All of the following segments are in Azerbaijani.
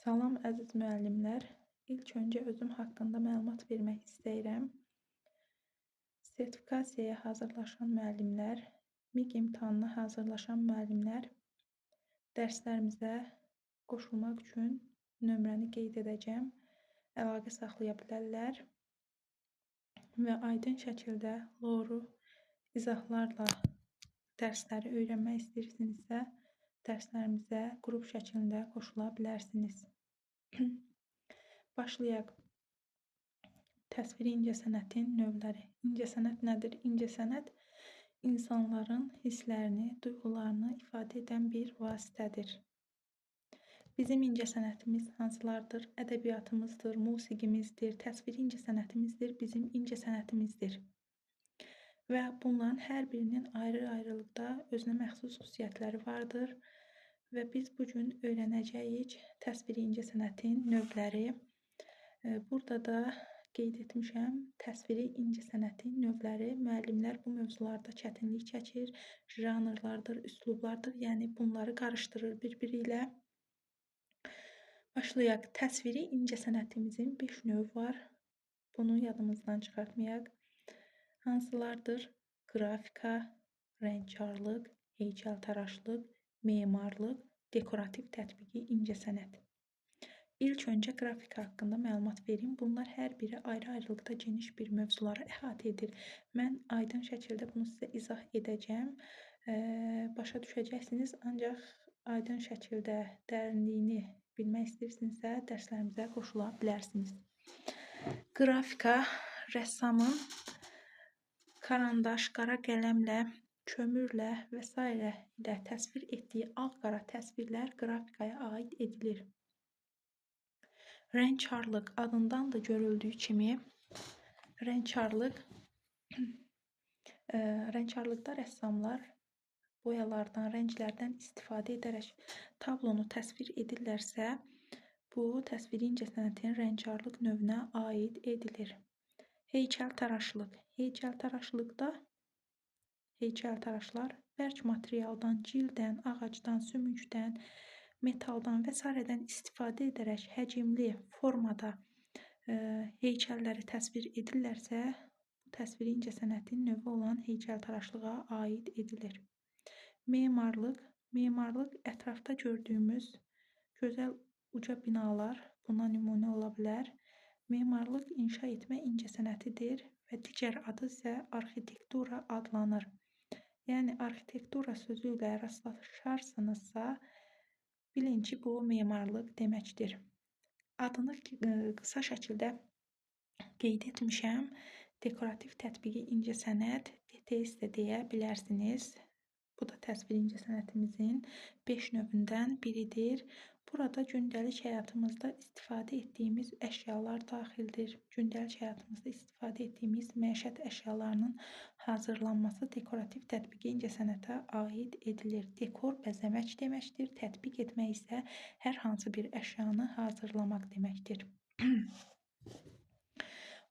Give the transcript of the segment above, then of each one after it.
Salam əziz müəllimlər. İlk öncə özüm haqqında məlumat vermək istəyirəm. Sertifikasiyaya hazırlaşan müəllimlər, MİQ imtahanına hazırlaşan müəllimlər dərslərimizə qoşulmaq üçün nömrəni qeyd edəcəm. Əlaqə saxlaya bilərlər və aydın şəkildə doğru izahlarla dərsləri öyrənmək istəyirsinizsə, dərslərimizə qrup şəklində qoşula bilərsiniz. Başlayaq. Təsviri incəsənətin növləri. İncəsənət nədir? İncəsənət insanların hisslərini, duyğularını ifadə edən bir vasitədir. Bizim incəsənətimiz hansılardır? Ədəbiyyatımızdır, musiqimizdir, təsviri incəsənətimizdir, bizim incəsənətimizdir. Və bunların hər birinin ayrı-ayrılıqda özünə məxsus xüsusiyyətləri vardır. Və biz bugün öyrənəcəyik təsviri incəsənətin növləri. Burada da qeyd etmişəm, təsviri incəsənətin növləri. Müəllimlər bu mövzularda çətinlik çəkir, janrlardır, üslublardır, yəni bunları qarışdırır bir-biri ilə. Başlayaq. Təsviri incəsənətimizin 5 növü var. Bunu yadımızdan çıxartmayaq. Hansılardır? Qrafika, rəngkarlıq, heykəltaraşlıq, memarlıq, dekorativ tətbiqi incəsənət. İlk öncə qrafika haqqında məlumat verim. Bunlar hər biri ayrı-ayrılıqda geniş bir mövzuları əhatə edir. Mən aydın şəkildə bunu sizə izah edəcəm. Başa düşəcəksiniz, ancaq aydın şəkildə dərinliyini bilmək istəyirsinizsə, dərslərimizə qoşula bilərsiniz. Qrafika rəssamın karandaş, qara qələmlə, kömürlə və s. ilə təsvir etdiyi ağ-qara təsvirlər qrafikaya aid edilir. Rəngkarlıq adından da görüldüyü kimi, rəngkarlıqda rəssamlar boyalardan, rənglərdən istifadə edərək tablonu təsvir edirlərsə, bu təsviri incəsənətin rəngkarlıq növünə aid edilir. Heykəltaraşlıq. Heykəltaraşlıqda heykəltaraşlar bərk materialdan, cilddən, ağacdan, sümükdən, metaldan və s. istifadə edərək həcmli formada heykəlləri təsvir edirlərsə, bu təsviri incəsənətin növü olan heykəltaraşlığa aid edilir. Memarlıq. Memarlıq ətrafda gördüyümüz gözəl uca binalar buna nümunə ola bilər. Memarlıq inşa etmə incəsənətidir və digər adı isə arxitektura adlanır. Yəni, arxitektura sözü ilə rastlaşarsınızsa, bilin ki, bu memarlıq deməkdir. Adını qısa şəkildə qeyd etmişəm. Dekorativ tətbiqi incəsənət, DTS də deyə bilərsiniz. Bu da təsvir incəsənətimizin 5 növündən biridir. Burada gündəlik həyatımızda istifadə etdiyimiz əşyalar daxildir. Gündəlik həyatımızda istifadə etdiyimiz məişət əşyalarının hazırlanması dekorativ tətbiqi incəsənətə aid edilir. Dekor bəzəmək deməkdir, tətbiq etmək isə hər hansı bir əşyanı hazırlamaq deməkdir.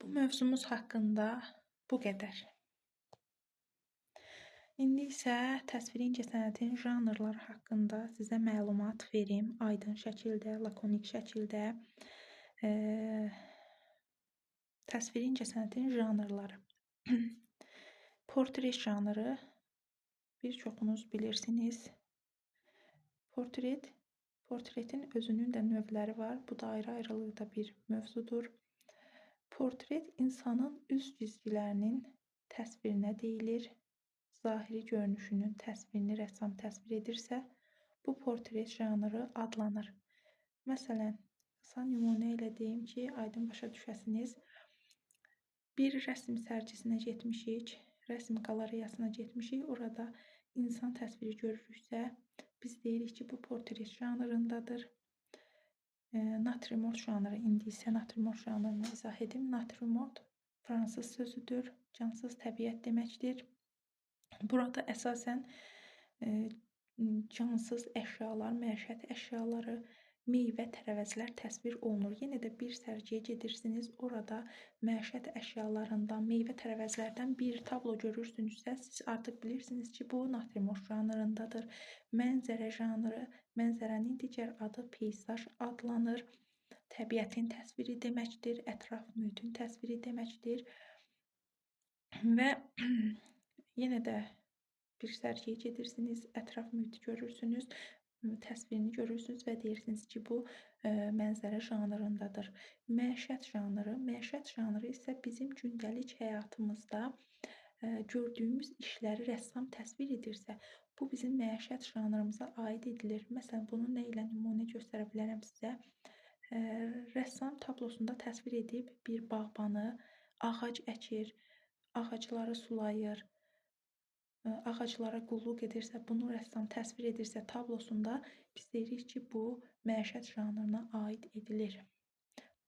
Bu mövzumuz haqqında bu qədər. İndi isə təsviri incəsənətin janrları haqqında sizə məlumat verim, aydın şəkildə, lakonik şəkildə. Təsviri incəsənətin janrları. Portret janrı, bir çoxunuz bilirsiniz. Portretin özünün də növləri var. Bu da ayrı-ayrılıqda bir mövzudur. Portret insanın üz cizgilərinin təsvirinə deyilir. Zahiri görünüşünün təsvirini rəssam təsvir edirsə, bu portret janrı adlanır. Məsələn, qısa nümunə ilə deyim ki, aydın başa düşəsiniz. Bir rəsm sərgisinə getmişik, rəsm qalereyasına getmişik. Orada insan təsviri görürüksə, biz deyirik ki, bu portret janrındadır. Natrimort janrı, indi isə natrimort janrını izah edim. Natrimort fransız sözüdür, cansız təbiət deməkdir. Burada əsasən cansız əşyalar, məişət əşyaları, meyvə, tərəvəzlər təsvir olunur. Yenə də bir sərgiyə gedirsiniz, orada məişət əşyalarından, meyvə, tərəvəzlərdən bir tablo görürsünüzsə, siz artıq bilirsiniz ki, bu natrimoş janrındadır. Mənzərə janrı, mənzərənin digər adı peyzaj adlanır. Təbiətin təsviri deməkdir, ətraf mühitin təsviri deməkdir. Və yenə də bir sərgiyə gedirsiniz, ətraf mühiti görürsünüz, təsvirini görürsünüz və deyirsiniz ki, bu mənzərə janrındadır. Məişət janrı isə bizim gündəlik həyatımızda gördüyümüz işləri rəssam təsvir edirsə, bu bizim məişət janrımıza aid edilir. Məsələn, bunu nə ilə nümunə göstərə bilərəm sizə? Rəssam tablosunda təsvir edib bir bağbanı, ağac əkir, ağacları sulayır, ağaclara qulluq edirsə, bunu rəssam təsvir edirsə tablosunda, biz deyirik ki, bu məişət janrına aid edilir.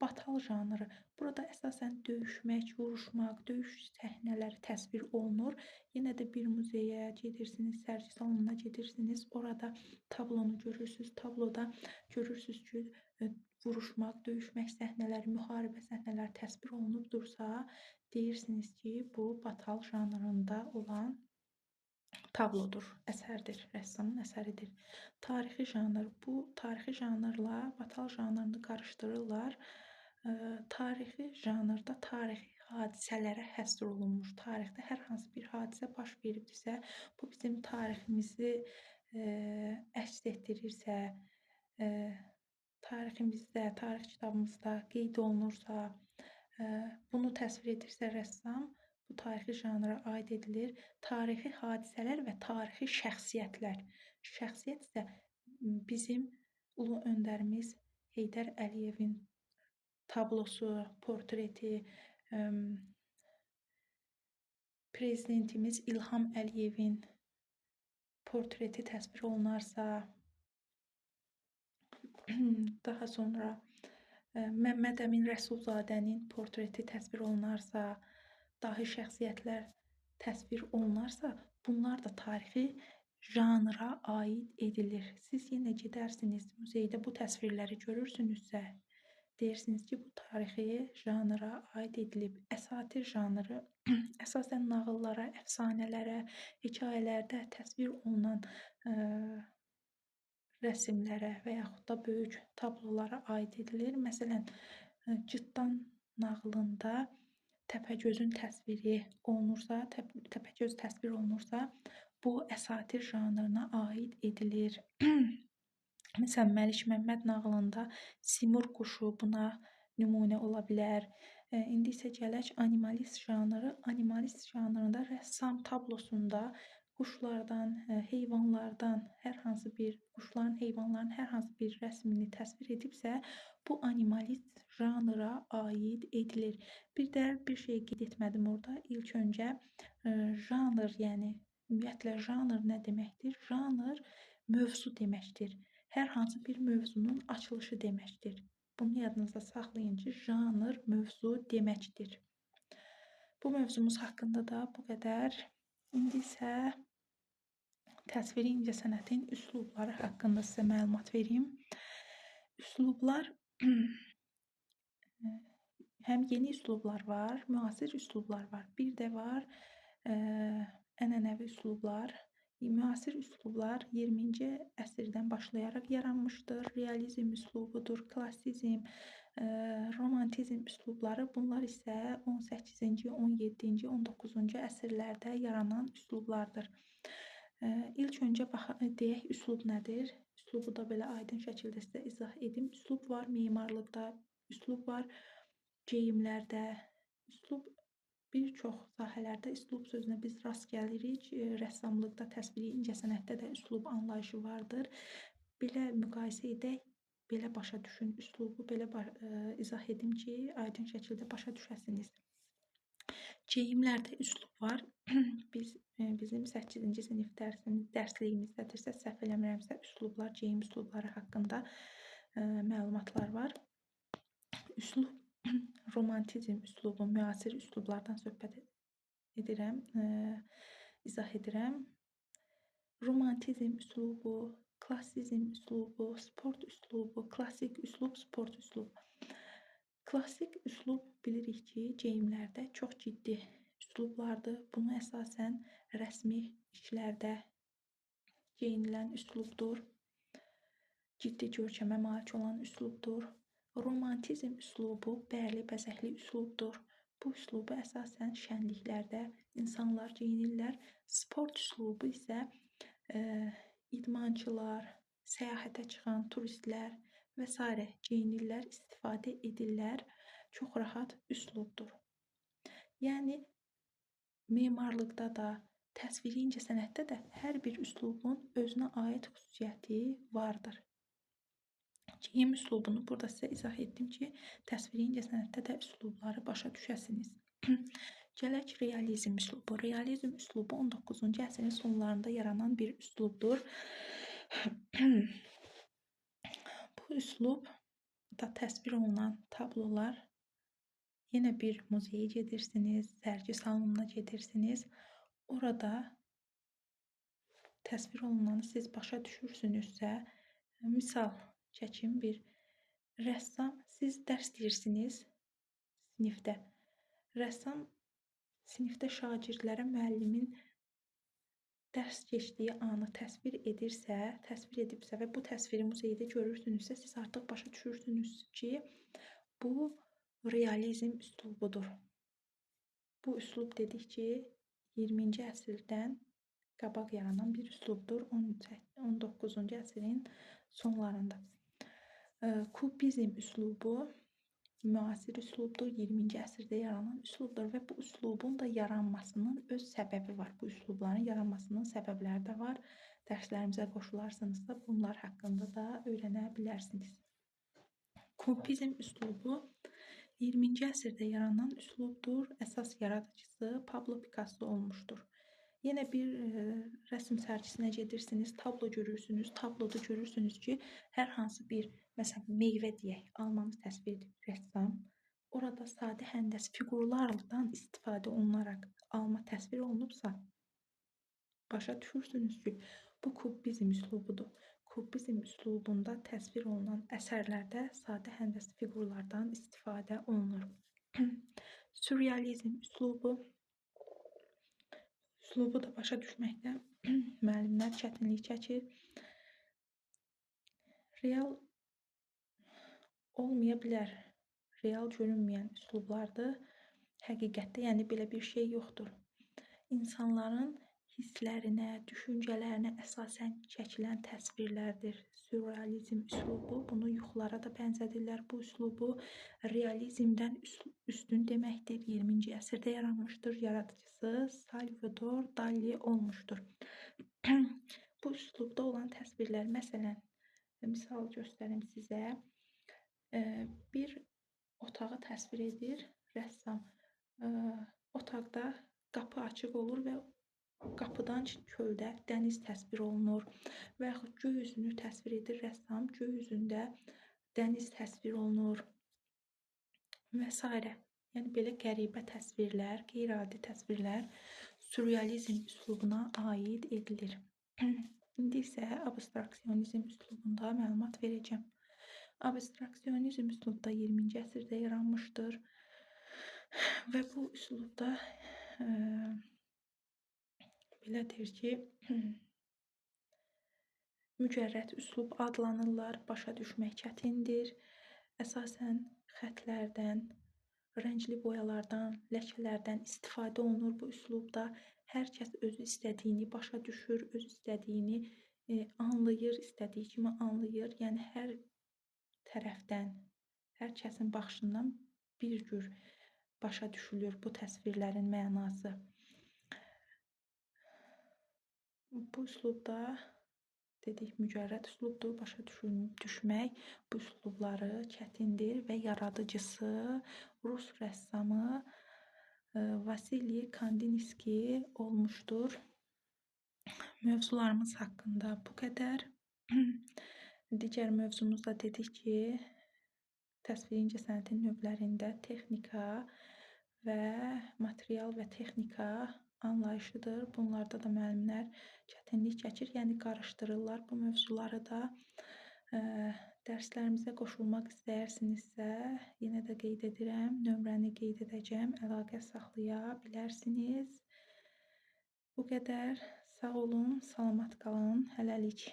Batal janrı. Burada əsasən döyüşmək, vuruşmaq, döyüş səhnələri təsvir olunur. Yenə də bir muzeyə gedirsiniz, sərgi salonuna gedirsiniz, orada tablonu görürsünüz. Tabloda görürsünüz ki, vuruşmaq, döyüşmək səhnələri, müharibə səhnələri təsvir olunubdursa, deyirsiniz ki, bu batal janrında olan tablodur, əsərdir, rəssamın əsəridir. Tarixi janr. Bu tarixi janrla batal janrını qarışdırırlar. Tarixi janrda tarixi hadisələrə həsr olunmuş. Tarixdə hər hansı bir hadisə baş veribdirsə, bu bizim tariximizi əks etdirirsə, tariximizdə, tarix kitabımızda qeyd olunursa, bunu təsvir edirsə rəssam, bu tarixi janra aid edilir. Tarixi hadisələr və tarixi şəxsiyyətlər. Şəxsiyyət isə bizim ulu öndərimiz Heydər Əliyevin tablosu, portreti, prezidentimiz İlham Əliyevin portreti təsvir olunarsa, daha sonra Məmməd Əmin Rəsulzadənin portreti təsvir olunarsa, dahi şəxsiyyətlər təsvir olunarsa, bunlar da tarixi janra aid edilir. Siz yenə gedərsiniz, muzeydə bu təsvirləri görürsünüzsə, deyirsiniz ki, bu tarixi janra aid edilib. Əsatir janrı əsasən nağıllara, əfsanələrə, hekayələrdə təsvir olunan rəsmlərə və yaxud da böyük tablolara aid edilir. Məsələn, Cırtdan nağılında Təpəgözün təsviri olunursa, Təpəgöz təsvir olunursa, bu əsatir janrına aid edilir. Məsələn, Məlik Məmməd nağılında Simurq quşu buna nümunə ola bilər. İndi isə gələk animalist janrı. Animalist janrında rəssam tablosunda quşlardan, heyvanlardan quşların, heyvanların hər hansı bir rəsmini təsvir edibsə, bu animalist janra aid edilir. Bir də bir şey qeyd etmədim orada. İlk öncə janr, yəni ümumiyyətlə janr nə deməkdir? Janr mövzu deməkdir. Hər hansı bir mövzunun açılışı deməkdir. Bunu yadınızda saxlayın ki, janr mövzu deməkdir. Bu mövzumuz haqqında da bu qədər. İndi isə təsviri incəsənətin üslubları haqqında sizə məlumat verim. Üslublar həm yeni üslublar var, müasir üslublar var. Bir də var ənənəvi üslublar. Müasir üslublar 20-ci əsrdən başlayaraq yaranmışdır. Realizm üslubudur, klassizm, romantizm üslubları. Bunlar isə 18-ci, 17-ci, 19-cu əsrlərdə yaranan üslublardır. İlk öncə deyək, üslub nədir? Üslubu da belə aydın şəkildə sizə izah edim. Üslub var memarlıqda, üslub var geyimlərdə, üslub bir çox sahələrdə üslub sözünə biz rast gəlirik. Rəssamlıqda, təsviri incəsənətdə də üslub anlayışı vardır. Belə müqayisə edək, belə başa düşün üslubu, belə izah edim ki, aydın şəkildə başa düşəsiniz. Geyimlərdə üslub var. Bizim 8-ci sinif dərsliyimizdə səhv eləmirəmsə, üslublar, geyim üslubları haqqında məlumatlar var. Üslub romantizm üslubu, müasir üslublardan söhbət edirəm, izah edirəm. Romantizm üslubu klassizm üslubu, sport üslubu, klassik üslub, sport üslubu. Klassik üslub bilirik ki, geyimlərdə çox ciddi üslublardır. Bunu əsasən rəsmi işlərdə geyinilən üslubdur. Ciddi görkəmə malik olan üslubdur. Romantizm üslubu bərli, bəzəkli üslubdur. Bu üslubu əsasən şənliklərdə insanlar geyinirlər. Sport üslubu isə idmançılar, səyahətə çıxan turistlər və s. geyinirlər, istifadə edirlər. Çox rahat üslubdur. Yəni memarlıqda da, təsviri incəsənətdə də hər bir üslubun özünə aid xüsusiyyəti vardır. Geyim üslubunu burada sizə izah etdim ki, təsviri incəsənətdə də üslubları başa düşəsiniz. Gələk realizm üslubu. Realizm üslubu 19-cu əsrin sonlarında yaranan bir üslubdur. Bu üslubda təsvir olunan tablolar, yenə bir muzeyə gedirsiniz, sərgi salonuna gedirsiniz. Orada təsvir olunanı siz başa düşürsünüzsə, misal çəkim, bir rəssam, siz dərs deyirsiniz sinifdə. Rəssam sinifdə şagirdlərə müəllimin dərs keçdiyi anı təsvir edibsə və bu təsviri muzeydə görürsünüzsə, siz artıq başa düşürsünüz ki, bu realizm üslubudur. Bu üslub dedik ki, 20-ci əsrdən qabaq yaranan bir üslubdur, 19-cu əsrin sonlarında. Kubizm üslubu müasir üslubdur, 20-ci əsrdə yaranan üslubdur və bu üslubun da yaranmasının öz səbəbi var. Bu üslubların yaranmasının səbəbləri də var. Dərslərimizə qoşularsınızsa, bunlar haqqında da öyrənə bilərsiniz. Kubizm üslubu 20-ci əsrdə yaranan üslubdur. Əsas yaradıcısı Pablo Picasso olmuşdur. Yenə bir rəsm sərgisinə gedirsiniz, tablo görürsünüz. Tabloda görürsünüz ki, hər hansı bir, məsələn, meyvə deyək, almanı təsvir edib rəssam. Orada sadə həndəs fiqurlardan istifadə olunaraq alma təsvir olunubsa, başa düşürsünüz ki, bu kubizm üslubudur. Kubizm üslubunda təsvir olunan əsərlərdə sadə həndəs fiqurlardan istifadə olunur. Sürrealizm üslubu da başa düşməkdə müəllimlər çətinlik çəkir. Real olmaya bilər, real görünməyən üslublardır. Həqiqətdə, yəni belə bir şey yoxdur. İnsanların hisslərinə, düşüncələrinə əsasən çəkilən təsvirlərdir. Sürrealizm üslubu, bunu yuxulara da bənzədirlər. Bu üslubu realizmdən üstün deməkdir. 20-ci əsrdə yaranmışdır. Yaradıcısı Salvador Dali olmuşdur. Bu üslubda olan təsvirlər, məsələn, misal göstərim sizə, bir otağı təsvir edir rəssam. Otaqda qapı açıq olur və qapıdan çöldə dəniz təsvir olunur və yaxud göy üzünü təsvir edir rəssam, göy üzündə dəniz təsvir olunur və s. Yəni belə qəribə təsvirlər, qeyri-adi təsvirlər sürrealizm üslubuna aid edilir. İndi isə abstraksionizm üslubunda məlumat verəcəm. Abstraksionizm üslubda 20-ci əsrdə yaranmışdır və bu üslubda belə deyir ki, mücərrəd üslub adlanırlar, başa düşmək çətindir. Əsasən xətlərdən, rəngli boyalardan, ləkələrdən istifadə olunur bu üslubda. Hər kəs özü istədiyini başa düşür, öz istədiyini anlayır, istədiyi kimi anlayır. Yəni hər tərəfdən, hər kəsin baxışından bir cür başa düşülür bu təsvirlərin mənası. Bu üslubda dedik, mücərrəd üslubdur, başa düşmək bu üslubları çətindir və yaradıcısı Rus rəssamı Vasili Kandinski olmuşdur. Mövzularımız haqqında bu qədər. Digər mövzumuzda dedik ki, təsviri incəsənətin növlərində texnika və material və texnika anlayışıdır. Bunlarda da müəllimlər çətinlik çəkir, yəni qarışdırırlar bu mövzuları da. Dərslərimizə qoşulmaq istəyirsinizsə, yenə də qeyd edirəm, nömrəni qeyd edəcəm, əlaqə saxlaya bilərsiniz. Bu qədər. Sağ olun, salamat qalın. Hələlik.